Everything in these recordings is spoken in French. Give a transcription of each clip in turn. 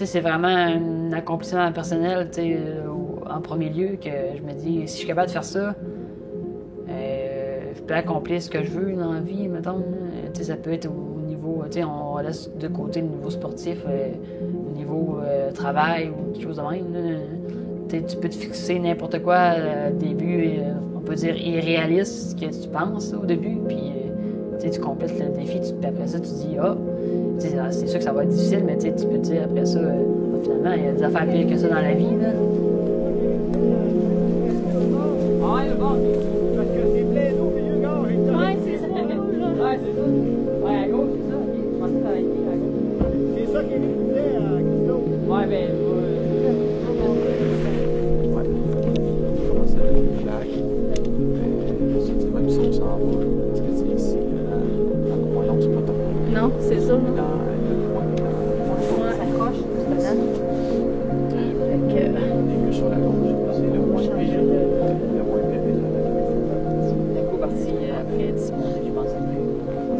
c'est vraiment un accomplissement personnel, en premier lieu, que je me dis, si je suis capable de faire ça, je peux accomplir ce que je veux dans la vie, mettons. Ça peut être au niveau, on laisse de côté le niveau sportif, au niveau travail ou quelque chose de même. Tu peux te fixer n'importe quoi début, on peut dire irréaliste, ce que tu penses au début, puis tu complètes le défi, puis après ça, tu dis, c'est sûr que ça va être difficile, mais tu peux te dire après ça, finalement, il y a des affaires pires que ça dans la vie. Là. Ouais, bon. Parce que c'est plein d'eau, milieu gars. Ouais, c'est ça. Ouais, c'est ça. Ouais, à gauche, c'est ça. Ok, je pense que c'est avec à gauche. C'est ça qui est l'écoutait à Christophe. Ouais, ben. Ouais. On commence à la claque. Même si on s'en va, parce que c'est ici, dans le coin, c'est pas top. Non, c'est ça. Dans le foin. Ça s'accroche, c'est ça. Et sur la gauche, c'est le moins pire. Le moins pire déjà. Le coup parti après 10 minutes, je pense.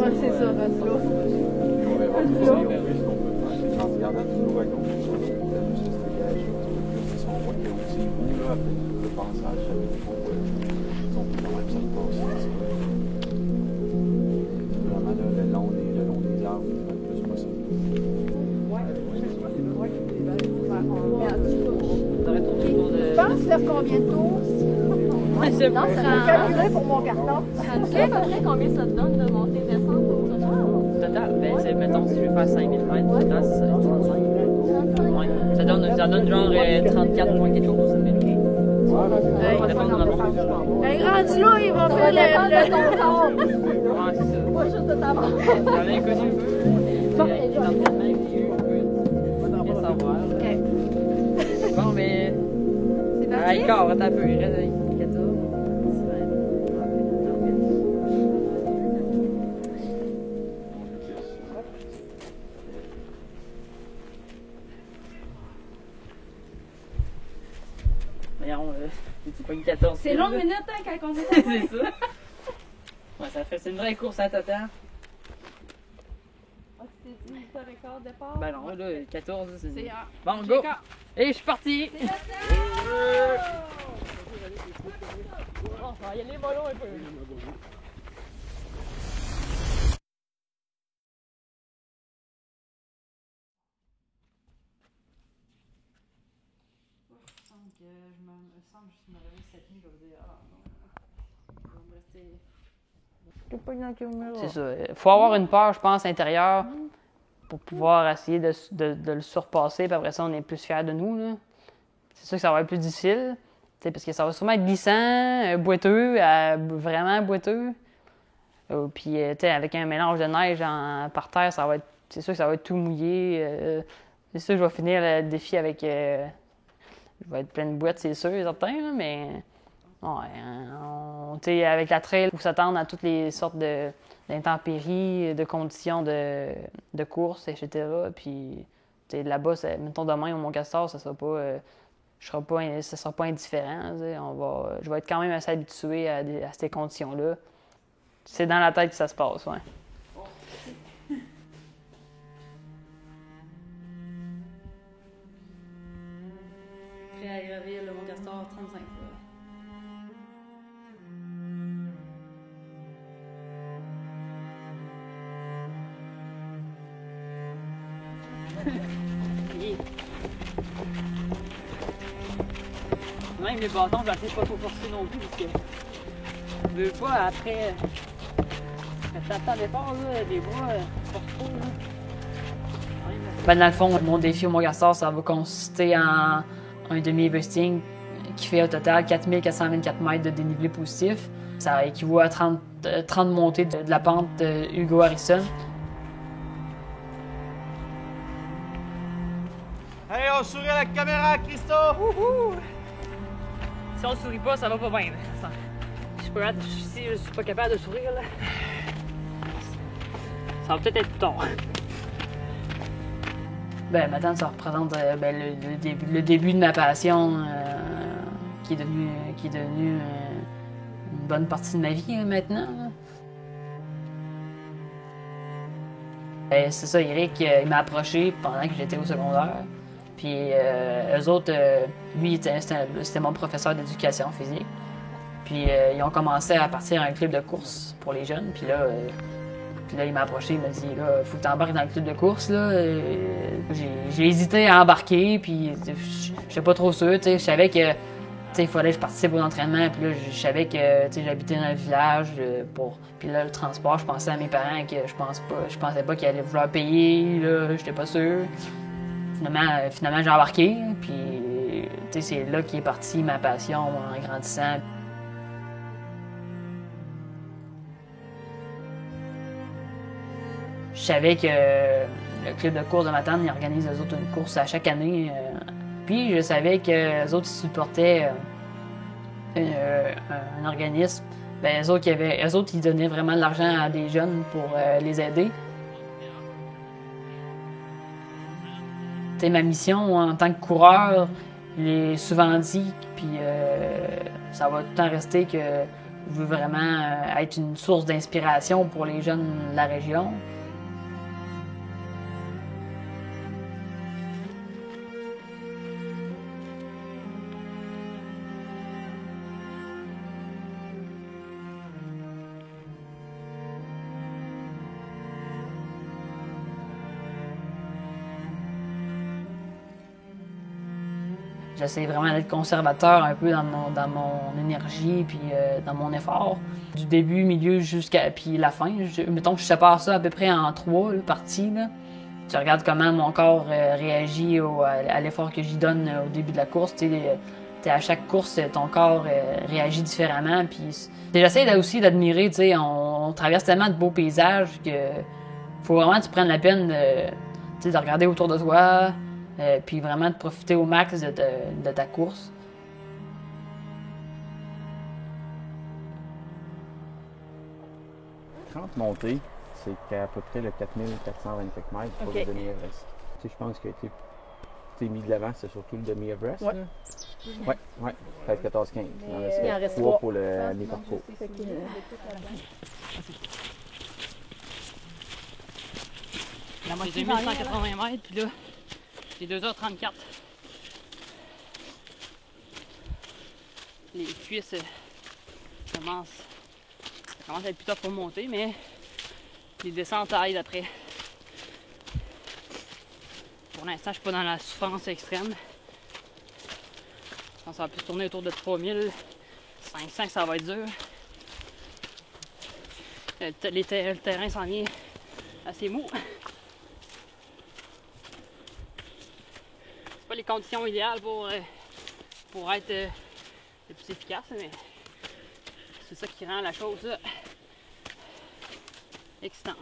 Ouais, c'est ça, rendu là. On verra plus ce qu'on peut faire. En regardant toujours à gauche, juste se dégager un petit peu plus. C'est son point qui est aussi où, là, après le passage, ça veut dire qu'on peut quand même se repasser. Vraiment le long des arbres, le plus possible. Tu penses faire combien de tours? Non, ça va calculer pour mon carton. Ça nous fait à peu près combien ça te donne de monter et descendre au total? Total, ben, c'est, mettons, si je veux faire 5000 mètres, total, c'est 35. Ouais. Ça donne genre 34 points quelque chose. Ça dépend de l'endroit. Hey, rendu là, il va faire le ton corps. Ouais, c'est ça. Pas juste de ta barre. J'en ai connu un peu. Les entraînements que j'ai eu, on peut bien savoir. OK. Bon, mais. C'est parti? Encore, attends un peu, il reste 14. Voyons, c'est pas une 14. C'est long minute hein, quand on est C'est ça. Ouais, c'est une vraie course à tata. Ah, tu t'es dit ton record de départ? Ben non, là, 14, c'est. C'est Bon, go! Et je suis parti! C'est la On va y aller mollo un peu. Je me réveille cette nuit, je vais dire, non. C'est ça. Il faut avoir une peur, je pense, intérieure pour pouvoir essayer de le surpasser. Puis après ça, on est plus fiers de nous. Là. C'est sûr que ça va être plus difficile. Parce que ça va sûrement être glissant, boiteux, vraiment boiteux. Puis avec un mélange de neige par terre, c'est sûr que ça va être tout mouillé. C'est sûr que je vais finir le défi avec... je vais être plein de boîtes, c'est sûr, certain, là, mais... Ouais, avec la trail, il faut s'attendre à toutes les sortes d'intempéries, de conditions de course, etc. Puis là-bas, mettons demain au Mont-Castor, ça sera pas... ça sera pas indifférent. Je vais être quand même assez habitué à ces conditions-là. C'est dans la tête que ça se passe, ouais. Prêt à gravir le Mont-Castor 35 fois. Même les bâtons, je vais essayer de pas trop forcer non plus parce que je veux pas après t'attends départ là, des bras, force trop là. Ben dans le fond, mon défi au Mont-Castor, ça va consister en un demi-everesting qui fait au total 4424 mètres de dénivelé positif. Ça équivaut à 30 montées de la pente de Hugo Harrison. Allez, on sourit à la caméra, Christo! Si on sourit pas, ça va pas bien. Si je suis pas capable de sourire, là, ça va peut-être être tard. Ben, maintenant, ça représente le début de ma passion qui est devenu une bonne partie de ma vie maintenant. C'est ça, Eric, il m'a approché pendant que j'étais au secondaire. Puis eux autres, lui, c'était mon professeur d'éducation physique. Puis ils ont commencé à partir à un club de course pour les jeunes. Puis là, il m'a approché, il m'a dit là, faut que tu embarques dans le club de course. Là. J'ai hésité à embarquer, puis je n'étais pas trop sûr. Je savais que il fallait que je participe aux entraînements. Puis là, je savais que j'habitais dans un village. Puis là, le transport, je pensais à mes parents que je pensais pas qu'ils allaient vouloir payer. Là, j'étais pas sûr. Finalement j'ai embarqué. Puis c'est là qu'est partie ma passion en grandissant. Je savais que le club de course de Matane, il organise eux autres une course à chaque année. Puis je savais que les autres supportaient un organisme. Ben, eux autres, ils donnaient vraiment de l'argent à des jeunes pour les aider. Ma mission en tant que coureur, je l'ai souvent dit, puis ça va tout le temps rester que je veux vraiment être une source d'inspiration pour les jeunes de la région. J'essaie vraiment d'être conservateur un peu dans mon énergie puis dans mon effort. Du début, milieu jusqu'à puis la fin. Mettons que je sépare ça à peu près en 3 parties. Là. Je regarde comment mon corps réagit à l'effort que j'y donne au début de la course. À chaque course, ton corps réagit différemment. Puis j'essaie aussi d'admirer. On traverse tellement de beaux paysages que faut vraiment que tu prennes la peine de regarder autour de toi. Puis vraiment de profiter au max de ta course. Montée, c'est qu'à peu près le 4424 mètres pour le demi-Everest. Je pense qu'il a été mis de l'avant, c'est surtout le demi-Everest. Oui. Ouais. 13, 14, 15. Il en reste 3 pour le mi-parcours. La moitié 2180 mètres, puis là, j'ai 2h34. Les cuisses commencent à être plus tard pour monter, mais les descentes aident après. Pour l'instant, je suis pas dans la souffrance extrême. Je pense que ça va plus tourner autour de 3500, ça va être dur. Le terrain s'en vient assez mou. C'est pas les conditions idéales pour être le plus efficace, mais c'est ça qui rend la chose excitante.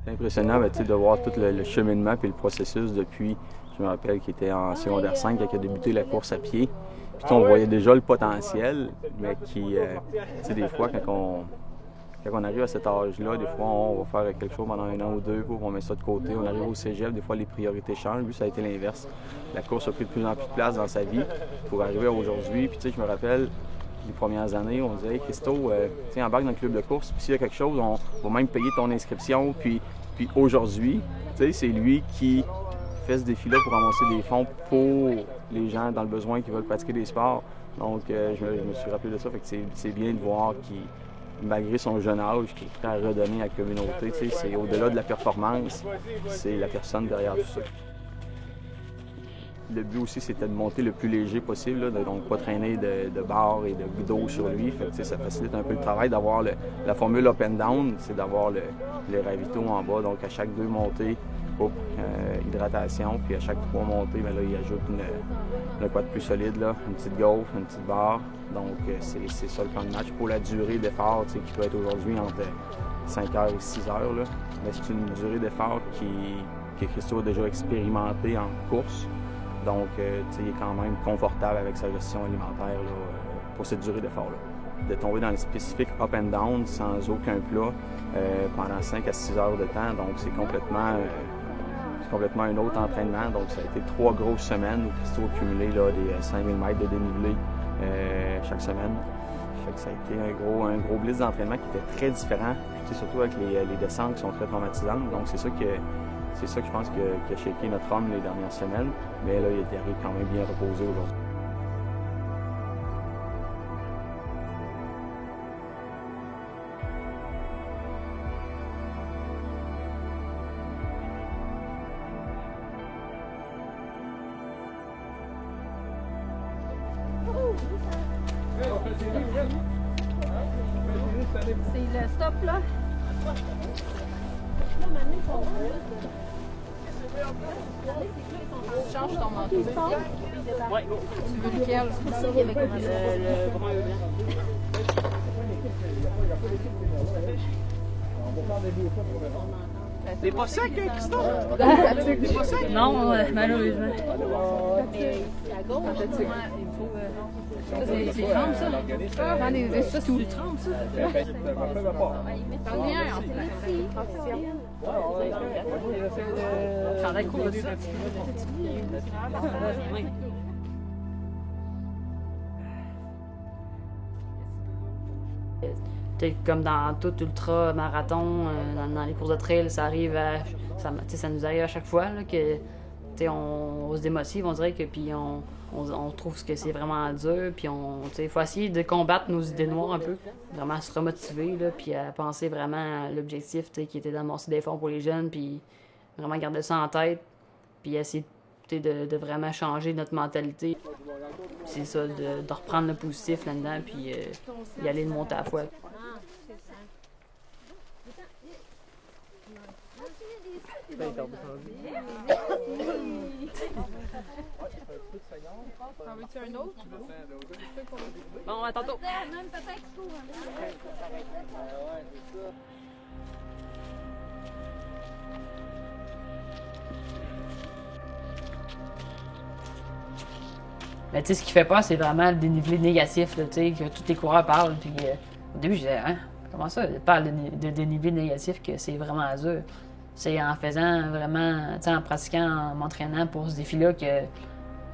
C'est impressionnant de voir tout le cheminement et le processus depuis, je me rappelle qu'il était en secondaire 5 quand il a débuté la course à pied. Puis on voyait déjà le potentiel, mais qui, des fois, quand on arrive à cet âge-là, des fois, on va faire quelque chose pendant 1 an ou 2, puis on met ça de côté. On arrive au cégep, des fois, les priorités changent. Lui, ça a été l'inverse. La course a pris de plus en plus de place dans sa vie pour arriver à aujourd'hui. Puis, je me rappelle, les premières années, on disait hey, « Christo, embarque dans le club de course, puis s'il y a quelque chose, on va même payer ton inscription. » Puis aujourd'hui, c'est lui qui fait ce défi-là pour ramasser des fonds pour les gens dans le besoin qui veulent pratiquer des sports. Donc, je me suis rappelé de ça. Fait que c'est bien de voir qu'il, malgré son jeune âge, qu'il est prêt à redonner à la communauté. C'est au-delà de la performance, c'est la personne derrière tout ça. Le but aussi, c'était de monter le plus léger possible, donc pas traîner de barres et d'eau sur lui. Fait que, ça facilite un peu le travail d'avoir la formule up and down, c'est d'avoir le ravito en bas. Donc à chaque 2 montées, hydratation, puis à chaque 3 montées, là, il ajoute le quad plus solide, là, une petite gaufre, une petite barre. Donc c'est ça le plan de match. Pour la durée d'effort, qui peut être aujourd'hui entre 5h et 6h, là, mais c'est une durée d'effort que Christo a déjà expérimenté en course. Donc, il est quand même confortable avec sa gestion alimentaire pour cette durée d'effort-là. De tomber dans le spécifique up and down sans aucun plat pendant 5 à 6 heures de temps, donc c'est complètement un autre entraînement. Donc, ça a été 3 grosses semaines où Christo a cumulé des 5000 mètres de dénivelé chaque semaine. Fait que ça a été un gros blitz d'entraînement qui était très différent, puis, surtout avec les descentes qui sont très traumatisantes. Donc c'est ça que je pense qui a shaké notre homme les dernières semaines. Mais là, il arrive quand même bien reposé aujourd'hui. C'est le stop là. Tu changes ton manteau. Ouais, go. Tu veux lequel? Le brun et blanc. T'es pas sec, Christophe? T'es pas sec? Non, malheureusement. C'est 30 ça. Attendez, ça c'est où le 30 ça? T'en viens, Ça a l'air cool, ça. Comme dans tout ultra-marathon, dans les courses de trail, ça arrive ça nous arrive à chaque fois là, que on se démotive, on dirait que puis on trouve que c'est vraiment dur, puis il faut essayer de combattre nos idées noires un peu, vraiment se remotiver, là, puis à penser vraiment à l'objectif qui était d'amorcer des fonds pour les jeunes, puis vraiment garder ça en tête, puis essayer de vraiment changer notre mentalité. C'est ça, de reprendre le positif là-dedans, puis y aller de monter à la fois. En veux-tu un autre? Bon, à tantôt. Même peut-être pour Mais tu sais, ce qui fait peur, c'est vraiment le dénivelé négatif, là, tu sais, que tous les coureurs parlent. Puis au début, je disais, hein, comment ça, ils parlent de dénivelé négatif, que c'est vraiment dur. C'est en faisant vraiment, tu sais, en pratiquant, en m'entraînant pour ce défi-là, que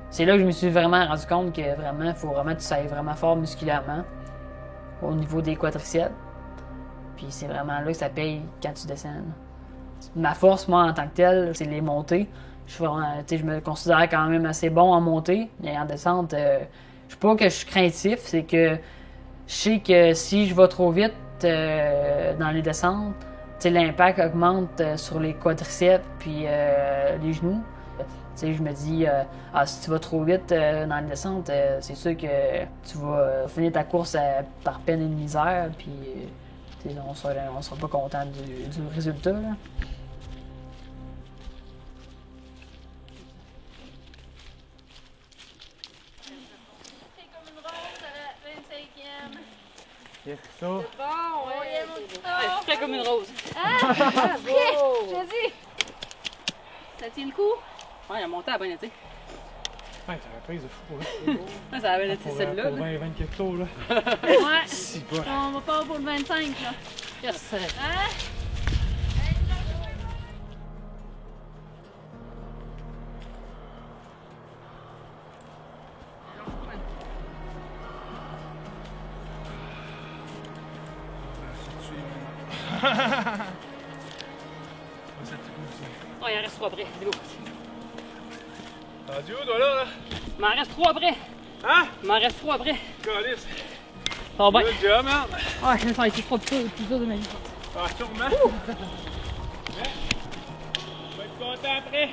c'est là que je me suis vraiment rendu compte que vraiment, il faut vraiment que tu ailles vraiment fort musculairement au niveau des quadriceps. Puis c'est vraiment là que ça paye quand tu descends. Ma force, moi, en tant que telle, c'est les montées. Je me considère quand même assez bon en montée, mais en descente, je sais pas que je suis craintif, c'est que je sais que si je vais trop vite dans les descentes, l'impact augmente sur les quadriceps puis les genoux. Je me dis, si tu vas trop vite dans les descentes, c'est sûr que tu vas finir ta course par peine et misère, puis on sera pas content du résultat. Là. Yes, ça. bon, ouais, mon petit Je fais comme une rose. Ah, bravo! Vas-y! Ça tient le coup? Ouais, la montée a bien été. Ouais, t'avais prise de fou, hein. Ça a bien été celle-là. Pour 20 quelque chose, là. Ouais. Si, bon. On va pas pour le 25, là. Yes. Hein? Oh, il en reste 3 près. C'est beau. T'as dit où, toi, là? Il m'en reste 3 près. Hein? Il m'en resse 3 près. Calice. Ça va bien. Good job, man. Ouais, ça a été 3 plus dur de ma vie. Ah, sûrement. Mais, on va être content après.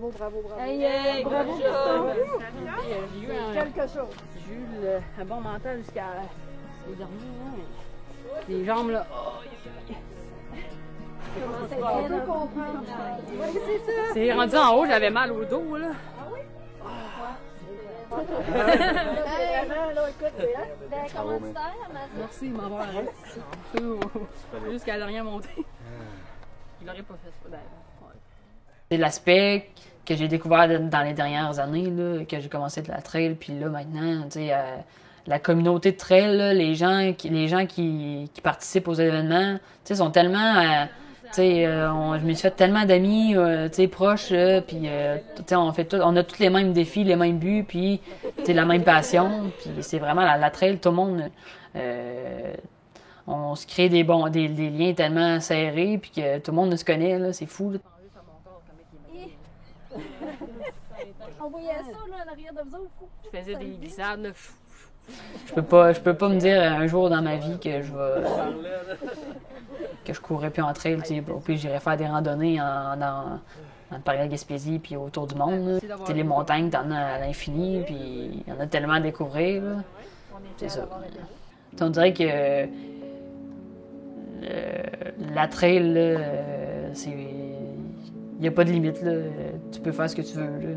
Bravo, bravo, bravo. Hey, bravo, good Christophe. job. J'ai eu Quelque chose. un bon mental jusqu'à les derniers. Les jambes, là. On peut comprendre. Oui, c'est ça. C'est rendu en haut, j'avais mal au dos, là. Vraiment, là, écoute, c'est Ça va, mais- Merci de m'avoir arrêté. Jusqu'à la dernière montée. Je l'aurais pas fait, ça. Ben, ouais. C'est l'aspect que j'ai découvert dans les dernières années, là, que j'ai commencé de la trail, puis là, maintenant, tu sais, la communauté de trail, là, les gens qui participent aux événements, tu sais, sont tellement... tu sais, je me suis fait tellement d'amis, tu sais, proches, puis, tu sais, on a tous les mêmes défis, les mêmes buts, puis, tu sais, la même passion, puis c'est vraiment la trail, tout le monde... on se crée des liens tellement serrés, puis que tout le monde se connaît, là, c'est fou, là. On voyait ça, là, en arrière de vous autres. Je faisais des glissades, là. Je peux pas me dire un jour dans ma vie que je courrais plus en trail, tu sais. Au pire, j'irais faire des randonnées dans le parc de Gaspésie puis autour du monde. Tu sais, les montagnes, t'en as à l'infini, puis il y en a tellement à découvrir, là. C'est ça. On dirait que la trail, là, il n'y a pas de limite, là. Tu peux faire ce que tu veux, là.